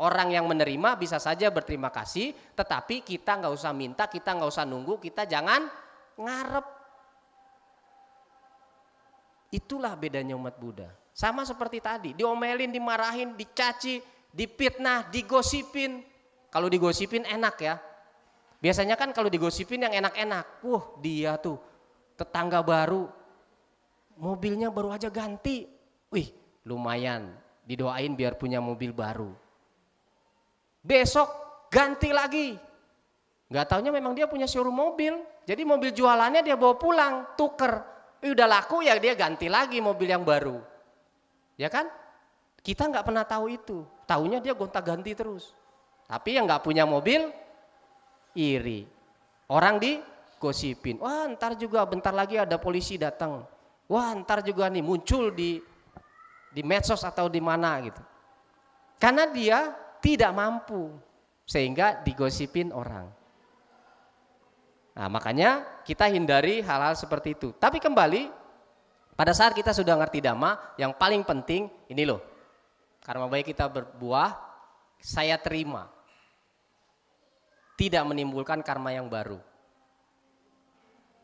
Orang yang menerima bisa saja berterima kasih, tetapi kita nggak usah minta, kita nggak usah nunggu, kita jangan ngarep. Itulah bedanya umat Buddha. Sama seperti tadi, diomelin, dimarahin, dicaci, dipitnah, digosipin. Kalau digosipin enak ya. Biasanya kan kalau digosipin yang enak-enak. Dia tuh tetangga baru, mobilnya baru aja ganti. Wih, lumayan, didoain biar punya mobil baru. Besok ganti lagi. Gak taunya memang dia punya showroom mobil. Jadi mobil jualannya dia bawa pulang, tuker. Udah laku ya dia ganti lagi mobil yang baru. Ya kan? Kita nggak pernah tahu itu. Taunya dia gonta-ganti terus. Tapi yang nggak punya mobil, iri. Orang digosipin. Wah, ntar juga bentar lagi ada polisi datang. Wah, ntar juga nih muncul di medsos atau di mana gitu. Karena dia tidak mampu, sehingga digosipin orang. Nah, makanya kita hindari hal-hal seperti itu. Tapi kembali, pada saat kita sudah ngerti Dhamma, yang paling penting ini loh. Karma baik kita berbuah, saya terima. Tidak menimbulkan karma yang baru.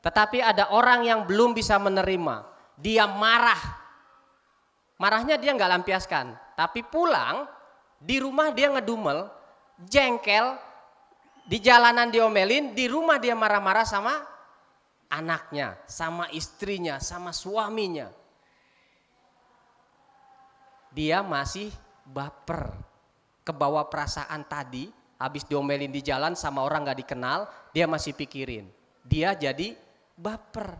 Tetapi ada orang yang belum bisa menerima. Dia marah. Marahnya dia nggak lampiaskan. Tapi pulang, di rumah dia ngedumel, jengkel, di jalanan diomelin, di rumah dia marah-marah sama anaknya, sama istrinya, sama suaminya. Dia masih baper, kebawa perasaan tadi, habis diomelin di jalan sama orang gak dikenal, dia masih pikirin. Dia jadi baper.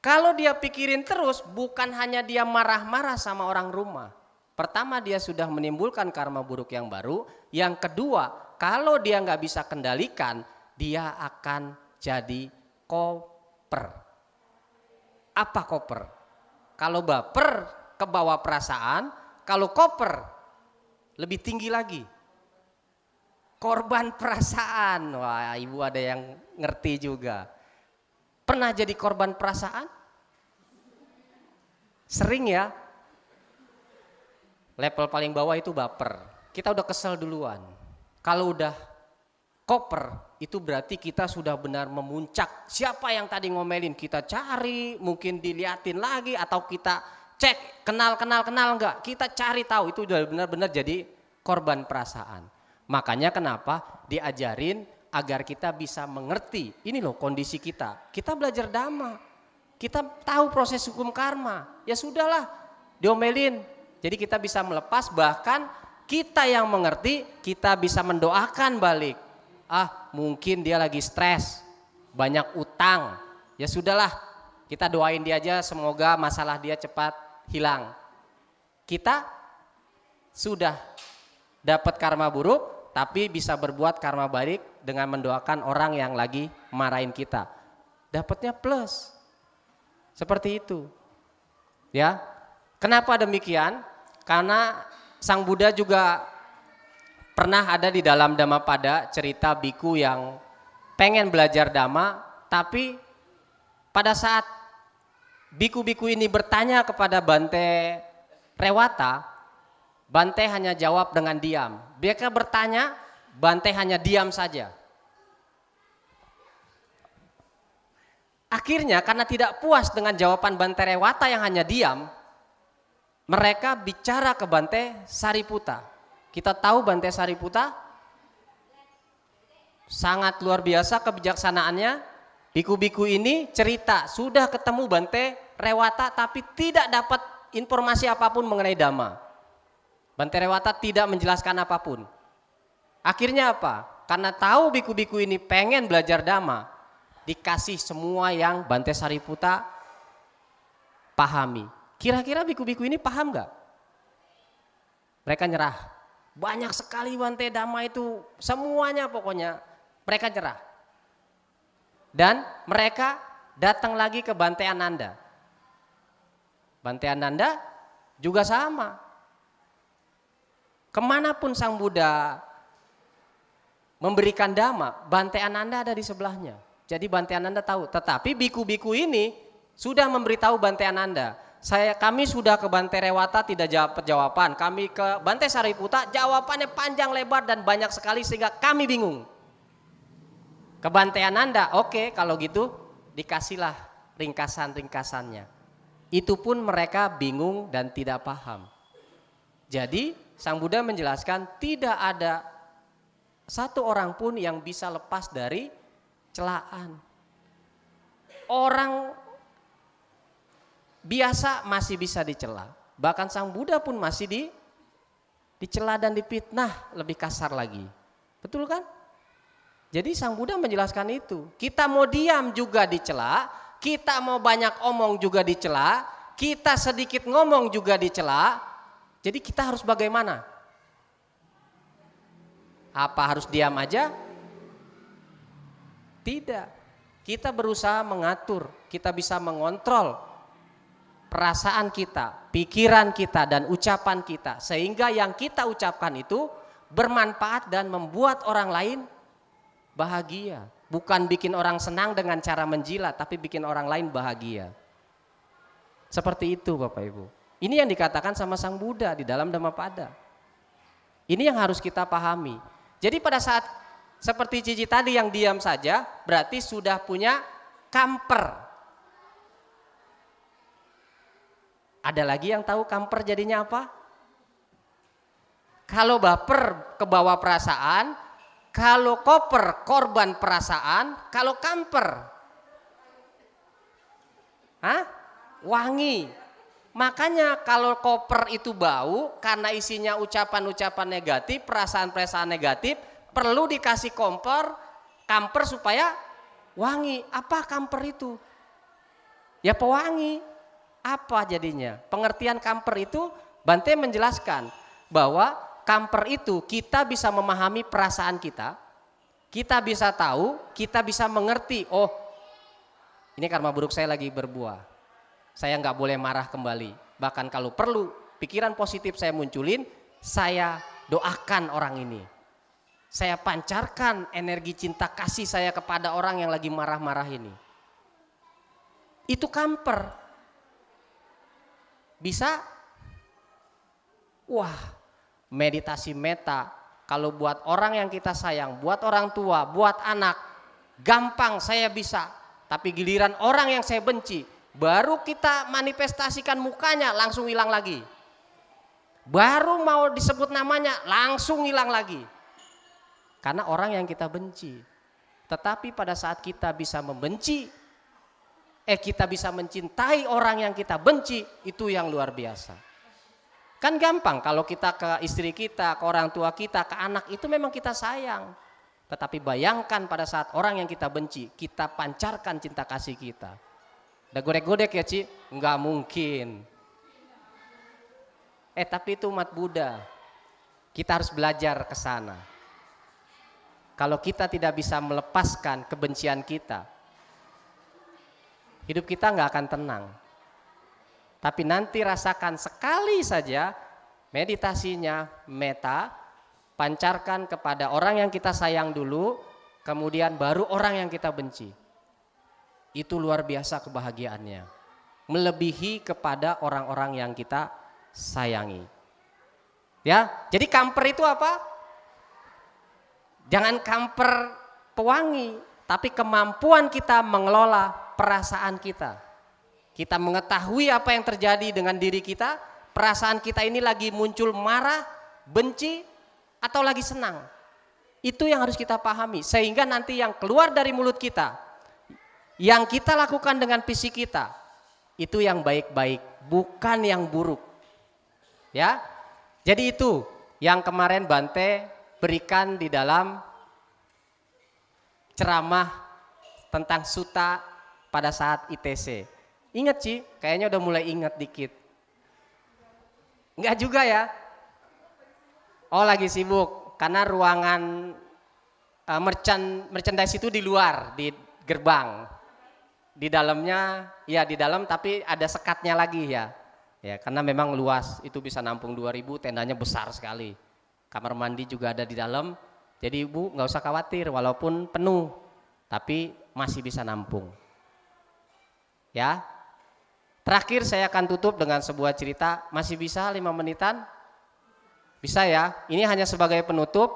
Kalau dia pikirin terus, bukan hanya dia marah-marah sama orang rumah. Pertama, dia sudah menimbulkan karma buruk yang baru. Yang kedua, kalau dia gak bisa kendalikan, dia akan jadi koper. Apa koper? Kalau baper, kebawa perasaan. Kalau koper, lebih tinggi lagi. Korban perasaan. Wah, ibu ada yang ngerti juga. Pernah jadi korban perasaan? Sering ya. Level paling bawah itu baper. Kita udah kesel duluan. Kalau udah koper, itu berarti kita sudah benar memuncak. Siapa yang tadi ngomelin, kita cari, mungkin diliatin lagi, atau kita cek, kenal enggak. Kita cari tahu, itu udah benar-benar jadi korban perasaan. Makanya kenapa diajarin agar kita bisa mengerti. Ini loh kondisi kita. Kita belajar Dhamma. Kita tahu proses hukum karma. Ya sudahlah, diomelin. Jadi kita bisa melepas, bahkan kita yang mengerti, kita bisa mendoakan balik. Mungkin dia lagi stres, banyak utang. Ya sudahlah, kita doain dia aja, semoga masalah dia cepat hilang. Kita sudah dapat karma buruk, tapi bisa berbuat karma baik dengan mendoakan orang yang lagi marahin kita. Dapatnya plus. Seperti itu. Ya. Kenapa demikian? Karena Sang Buddha juga pernah ada di dalam Dhammapada cerita biku yang pengen belajar Dhamma, tapi pada saat biku-biku ini bertanya kepada Bante Rewata, Bante hanya jawab dengan diam. Mereka bertanya, Bante hanya diam saja. Akhirnya karena tidak puas dengan jawaban Bante Rewata yang hanya diam, mereka bicara ke Bante Sariputta. Kita tahu Bante Sariputta sangat luar biasa kebijaksanaannya. Biku-biku ini cerita sudah ketemu Bante Rewata tapi tidak dapat informasi apapun mengenai Dhamma. Bante Rewata tidak menjelaskan apapun. Akhirnya apa? Karena tahu biku-biku ini pengen belajar Dhamma, dikasih semua yang Bante Sariputta pahami. Kira-kira biku-biku ini paham gak? Mereka nyerah. Banyak sekali Bante Dhamma itu, semuanya pokoknya mereka nyerah. Dan mereka datang lagi ke Bante Ananda. Bante Ananda juga sama. Kemanapun Sang Buddha memberikan Dhamma, Bante Ananda ada di sebelahnya. Jadi Bante Ananda tahu. Tetapi biku-biku ini sudah memberitahu Bante Ananda, kami sudah ke Bante Rewata tidak dapat jawaban. Kami ke Bante Sariputta jawabannya panjang lebar dan banyak sekali sehingga kami bingung. Ke Bante Ananda, oke, kalau gitu dikasihlah ringkasan-ringkasannya. Itu pun mereka bingung dan tidak paham. Jadi Sang Buddha menjelaskan tidak ada satu orang pun yang bisa lepas dari celaan. Orang biasa masih bisa dicela. Bahkan Sang Buddha pun masih dicela dan dipitnah, lebih kasar lagi. Betul kan? Jadi Sang Buddha menjelaskan itu. Kita mau diam juga dicela, kita mau banyak omong juga dicela, kita sedikit ngomong juga dicela. Jadi kita harus bagaimana? Apa harus diam aja? Tidak. Kita berusaha mengatur, kita bisa mengontrol perasaan kita, pikiran kita, dan ucapan kita. Sehingga yang kita ucapkan itu bermanfaat dan membuat orang lain bahagia. Bukan bikin orang senang dengan cara menjilat, tapi bikin orang lain bahagia. Seperti itu Bapak Ibu. Ini yang dikatakan sama Sang Buddha di dalam Dhammapada. Ini yang harus kita pahami. Jadi pada saat seperti Cici tadi yang diam saja, berarti sudah punya kamper. Ada lagi yang tahu kamper jadinya apa? Kalau baper kebawa perasaan, kalau koper korban perasaan, kalau kamper wangi. Makanya kalau koper itu bau karena isinya ucapan-ucapan negatif, perasaan-perasaan negatif, perlu dikasih kamper supaya wangi. Apa kamper itu? Ya pewangi. Apa jadinya? Pengertian kamper itu Bante menjelaskan bahwa kamper itu kita bisa memahami perasaan kita bisa tahu, kita bisa mengerti, oh ini karma buruk saya lagi berbuah. Saya nggak boleh marah kembali. Bahkan kalau perlu pikiran positif saya munculin, saya doakan orang ini. Saya pancarkan energi cinta kasih saya kepada orang yang lagi marah-marah ini. Itu kamper. Bisa? Wah, meditasi meta. Kalau buat orang yang kita sayang, buat orang tua, buat anak, gampang saya bisa. Tapi giliran orang yang saya benci, baru kita manifestasikan mukanya langsung hilang lagi. Baru mau disebut namanya langsung hilang lagi. Karena orang yang kita benci. Tetapi pada saat kita bisa membenci, kita bisa mencintai orang yang kita benci, itu yang luar biasa. Kan gampang kalau kita ke istri kita, ke orang tua kita, ke anak, itu memang kita sayang. Tetapi bayangkan pada saat orang yang kita benci, kita pancarkan cinta kasih kita. Udah godek-godek ya Ci? Enggak mungkin. Tapi itu umat Buddha. Kita harus belajar ke sana. Kalau kita tidak bisa melepaskan kebencian kita, hidup kita enggak akan tenang. Tapi nanti rasakan sekali saja meditasinya meta, pancarkan kepada orang yang kita sayang dulu, kemudian baru orang yang kita benci. Itu luar biasa kebahagiaannya. Melebihi kepada orang-orang yang kita sayangi. Ya, jadi kamper itu apa? Jangan kamper pewangi, tapi kemampuan kita mengelola perasaan kita. Kita mengetahui apa yang terjadi dengan diri kita, perasaan kita ini lagi muncul marah, benci, atau lagi senang. Itu yang harus kita pahami, sehingga nanti yang keluar dari mulut kita, yang kita lakukan dengan fisik kita, itu yang baik-baik, bukan yang buruk. Ya, jadi itu yang kemarin Bante berikan di dalam ceramah tentang sutta pada saat ITC. Ingat Ci, kayaknya udah mulai ingat dikit. Enggak juga ya? Oh lagi sibuk, karena ruangan merchandise itu di luar, di gerbang. Di dalamnya, ya di dalam tapi ada sekatnya lagi ya. Ya karena memang luas, itu bisa nampung 2000, tendanya besar sekali. Kamar mandi juga ada di dalam, jadi Ibu nggak usah khawatir walaupun penuh, tapi masih bisa nampung. Ya, terakhir saya akan tutup dengan sebuah cerita, masih bisa 5 menitan? Bisa ya, ini hanya sebagai penutup.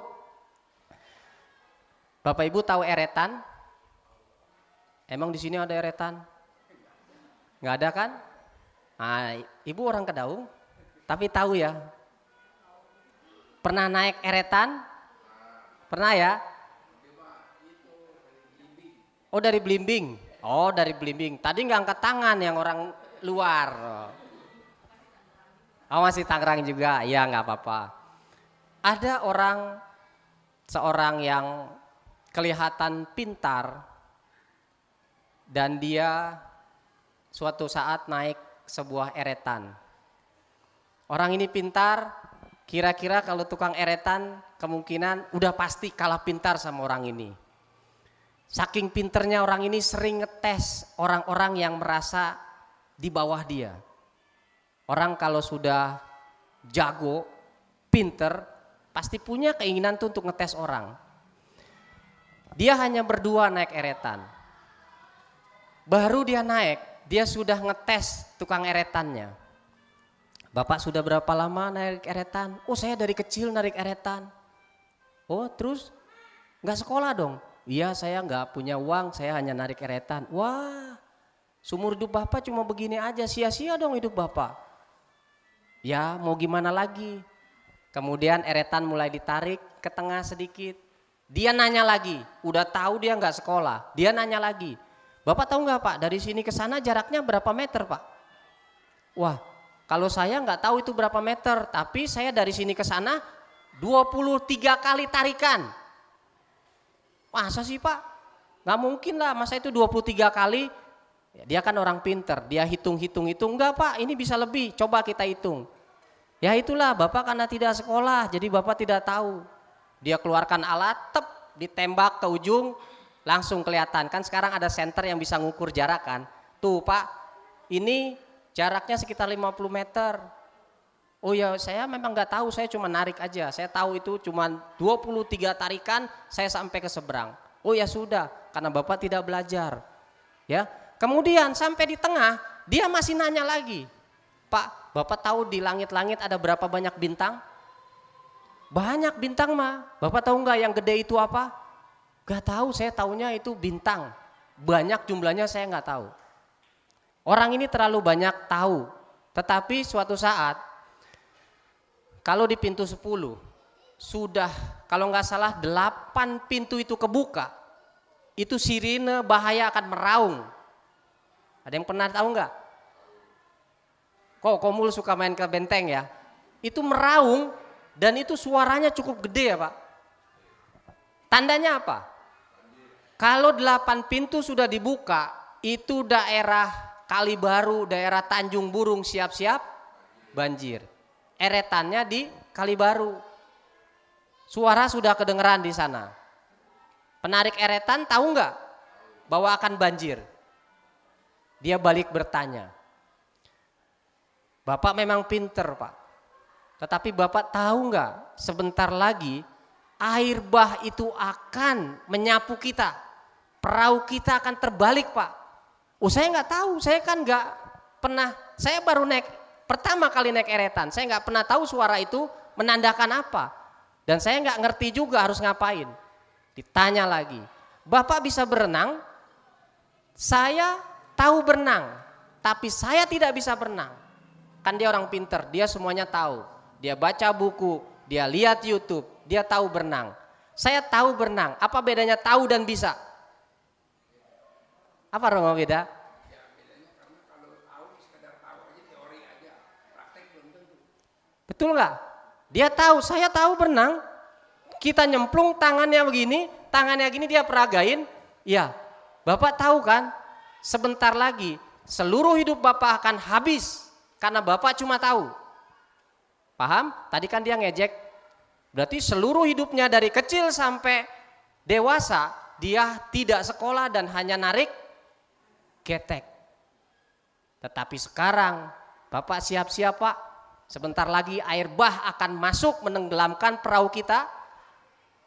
Bapak Ibu tahu eretan? Emang di sini ada eretan? Nggak ada kan? Nah, Ibu orang Kedaung, tapi tahu ya. Pernah naik eretan? Pernah ya? Oh dari Blimbing. Oh dari Blimbing. Tadi nggak angkat tangan yang orang luar. Oh masih Tangerang juga. Ya nggak apa-apa. Ada seorang yang kelihatan pintar. Dan dia suatu saat naik sebuah eretan. Orang ini pintar, kira-kira kalau tukang eretan kemungkinan udah pasti kalah pintar sama orang ini. Saking pinternya orang ini sering ngetes orang-orang yang merasa di bawah dia. Orang kalau sudah jago, pinter, pasti punya keinginan tuh untuk ngetes orang. Dia hanya berdua naik eretan. Baru dia naik, dia sudah ngetes tukang eretannya. Bapak sudah berapa lama naik eretan? Oh, saya dari kecil narik eretan. Oh, terus nggak sekolah dong? Iya, saya nggak punya uang, saya hanya narik eretan. Wah, seumur hidup Bapak cuma begini aja, sia-sia dong hidup Bapak. Ya, mau gimana lagi? Kemudian eretan mulai ditarik ke tengah sedikit. Dia nanya lagi, udah tahu dia nggak sekolah. Dia nanya lagi, Bapak tahu nggak Pak, dari sini ke sana jaraknya berapa meter Pak? Wah, kalau saya nggak tahu itu berapa meter, tapi saya dari sini ke sana 23 kali tarikan. Masa sih Pak? Nggak mungkin lah, masa itu 23 kali? Ya, dia kan orang pinter, dia hitung-hitung, enggak Pak, ini bisa lebih, coba kita hitung. Ya itulah, Bapak karena tidak sekolah, jadi Bapak tidak tahu. Dia keluarkan alat, ditembak ke ujung, langsung kelihatan. Kan sekarang ada senter yang bisa ngukur jarak kan. Tuh Pak, ini jaraknya sekitar 50 meter. Oh ya, saya memang nggak tahu, saya cuma narik aja. Saya tahu itu cuma 23 tarikan, saya sampai ke seberang. Oh ya sudah, karena Bapak tidak belajar. Ya, kemudian sampai di tengah, dia masih nanya lagi. Pak, Bapak tahu di langit-langit ada berapa banyak bintang? Banyak bintang mah. Bapak tahu nggak yang gede itu apa? Gak tahu, saya taunya itu bintang. Banyak jumlahnya saya nggak tahu. Orang ini terlalu banyak tahu. Tetapi suatu saat, kalau di pintu 10, sudah kalau nggak salah 8 pintu itu kebuka, itu sirine bahaya akan meraung. Ada yang pernah tahu nggak? Kok Komul suka main ke benteng ya? Itu meraung dan itu suaranya cukup gede ya Pak. Tandanya apa? Kalau 8 pintu sudah dibuka, itu daerah Kalibaru, daerah Tanjung Burung siap-siap banjir. Eretannya di Kalibaru. Suara sudah kedengeran di sana. Penarik eretan tahu nggak bahwa akan banjir? Dia balik bertanya. Bapak memang pinter Pak. Tetapi Bapak tahu nggak sebentar lagi air bah itu akan menyapu kita. Perahu kita akan terbalik Pak. Oh saya nggak tahu, saya kan nggak pernah, saya baru pertama kali naik eretan, saya nggak pernah tahu suara itu menandakan apa. Dan saya nggak ngerti juga harus ngapain. Ditanya lagi, Bapak bisa berenang? Saya tahu berenang, tapi saya tidak bisa berenang. Kan dia orang pinter, dia semuanya tahu. Dia baca buku, dia lihat YouTube, dia tahu berenang. Saya tahu berenang, apa bedanya tahu dan bisa? Apa Romo beda? Betul nggak? Dia tahu, saya tahu berenang. Kita nyemplung tangannya begini, tangannya gini dia peragain. Ya, Bapak tahu kan? Sebentar lagi seluruh hidup Bapak akan habis karena Bapak cuma tahu. Paham? Tadi kan dia ngejek. Berarti seluruh hidupnya dari kecil sampai dewasa dia tidak sekolah dan hanya narik getek. Tetapi sekarang Bapak siap-siap Pak. Sebentar lagi air bah akan masuk menenggelamkan perahu kita.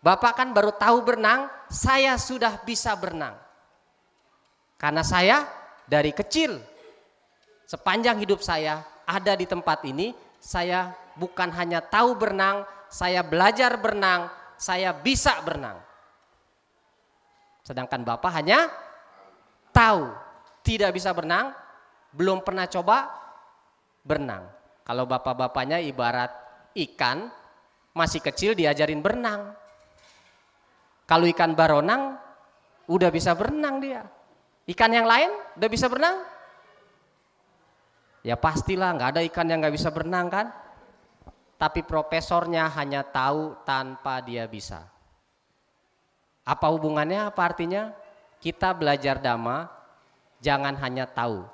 Bapak kan baru tahu berenang, saya sudah bisa berenang. Karena saya dari kecil, sepanjang hidup saya ada di tempat ini, saya bukan hanya tahu berenang, saya belajar berenang, saya bisa berenang. Sedangkan Bapak hanya tahu, tidak bisa berenang, belum pernah coba berenang. Kalau bapak-bapaknya ibarat ikan, masih kecil diajarin berenang. Kalau ikan baronang, udah bisa berenang dia. Ikan yang lain udah bisa berenang? Ya pastilah nggak ada ikan yang nggak bisa berenang kan. Tapi profesornya hanya tahu tanpa dia bisa. Apa hubungannya, apa artinya? Kita belajar dhamma, jangan hanya tahu.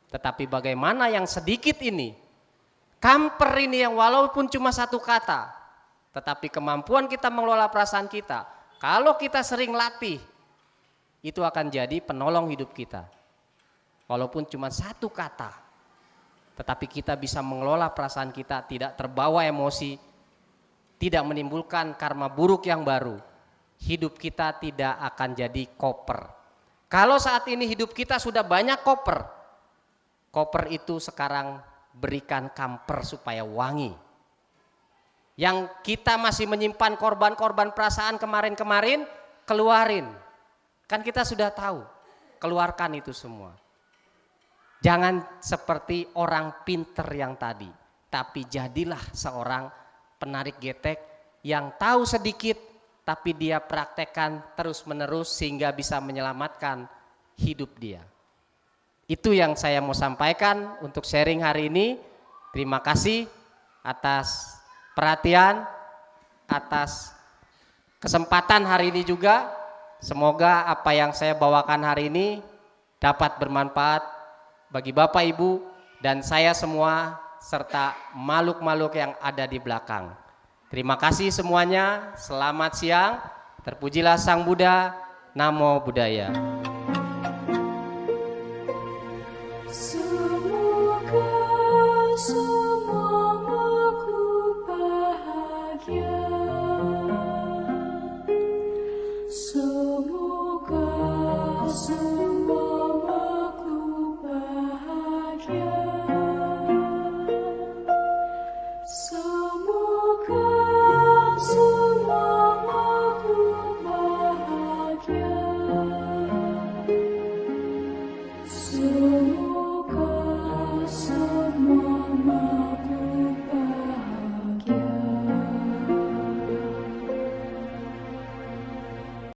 Tetapi bagaimana yang sedikit ini, Kamper ini yang walaupun cuma satu kata, tetapi kemampuan kita mengelola perasaan kita, kalau kita sering latih, itu akan jadi penolong hidup kita. Walaupun cuma satu kata, tetapi kita bisa mengelola perasaan kita, tidak terbawa emosi, tidak menimbulkan karma buruk yang baru. Hidup kita tidak akan jadi koper. Kalau saat ini hidup kita sudah banyak koper, koper itu sekarang berikan kamper supaya wangi. Yang kita masih menyimpan korban-korban perasaan kemarin-kemarin, keluarin. Kan kita sudah tahu, keluarkan itu semua. Jangan seperti orang pinter yang tadi, tapi jadilah seorang penarik getek yang tahu sedikit, tapi dia praktekkan terus-menerus sehingga bisa menyelamatkan hidup dia. Itu yang saya mau sampaikan untuk sharing hari ini. Terima kasih atas perhatian, atas kesempatan hari ini juga. Semoga apa yang saya bawakan hari ini dapat bermanfaat bagi Bapak Ibu dan saya semua serta makhluk-makhluk yang ada di belakang. Terima kasih semuanya, selamat siang, terpujilah Sang Buddha, Namo Buddhaya.